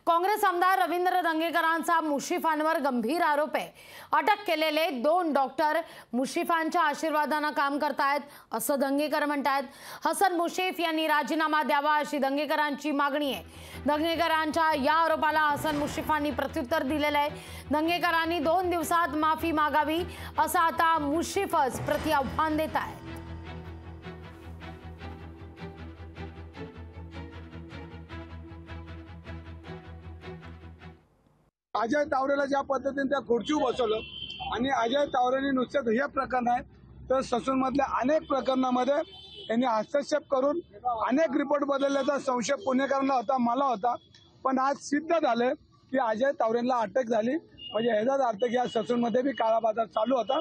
काँग्रेस आमदार रवींद्र दंगेकरांचा मुश्रीफांवर गंभीर आरोप आहे। अटक केलेले 2 डॉक्टर मुश्रीफांच्या आशीर्वादाने काम करतायत असं दंगेकर म्हणतात। हसन मुश्रीफ यांनी राजीनामा द्यावा अशी दंगेकरांची मागणी आहे। दंगेकरांच्या या आरोपाला हसन मुश्रीफांनी प्रत्युत्तर दिलेलं आहे। दंगेकरांनी 2 दिवसात माफी मागावी असं आता मुश्रीफच प्रति आव्हान देत आहेत। अजय तावरेला ज्या पद्धतीने त्या खुर्चीवर बसवलं आणि अजय तावरेने नुसतं हे प्रकरण आहे तर ससून मधल्या अनेक प्रकरणामध्ये त्यांनी हस्तक्षेप करून अनेक रिपोर्ट बदलल्याचा संशय पुणेकरांना होता, मला होता। पण आज सिद्ध झालं की अजय तावरेला अटक झाली, म्हणजे ह्याचाच अर्थ की या ससून मध्ये बी काळा बाजार चालू होता।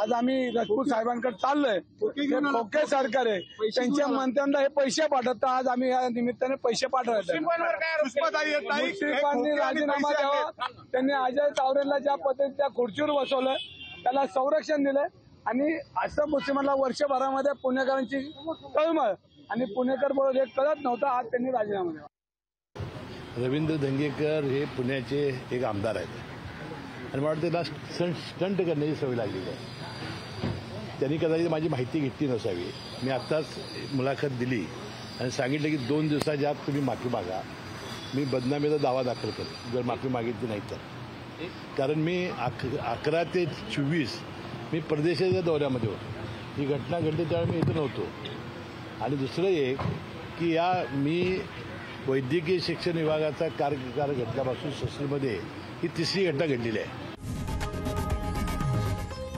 आज आम्ही राजपूत साहेबांकडे चाललोय, खोके सरकार आहे त्यांच्या मंत्र्यांना हे पैसे पाठवतात। आज आम्ही या निमित्ताने पैसे पाठवतो। मुश्रीफांनी राजीनामा द्यावा, त्यांनी अजय तावरेला ज्या पद्धतीने त्या खुर्चीवर बसवलं त्याला संरक्षण दिलंय आणि असं मुस्लिमांना वर्षभरामध्ये पुणेकरांची तळमळ आणि पुणेकर बरोबर हे कळत नव्हतं। आज त्यांनी राजीनामा द्यावा। रवींद्र दंगेकर हे पुण्याचे एक आमदार आहेत आणि मला वाटतं त्याला स्टंट करण्याची सवय लागलेली आहे। त्यांनी कदाचित माझी माहिती घेतली नसावी। मी आत्ताच मुलाखत दिली आणि सांगितलं की 2 दिवसाच्या आत तुम्ही माफी मागा, मी बदनामीचा दावा दाखल करेन जर माफी मागितली नाही तर। कारण मी 11 ते 24 मी परदेशाच्या दौऱ्यामध्ये होतो। ही घटना घडली त्यावेळी मी इथं नव्हतो। आणि दुसरं एक की मी वैद्यकीय शिक्षण विभागाचा कार्यकाळ घेतल्यापासून ससूनमध्ये ही 3री घटना घडलेली आहे।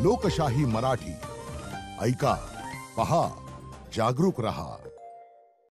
लोकशाही मराठी ऐका, पहा, जागरूक रहा।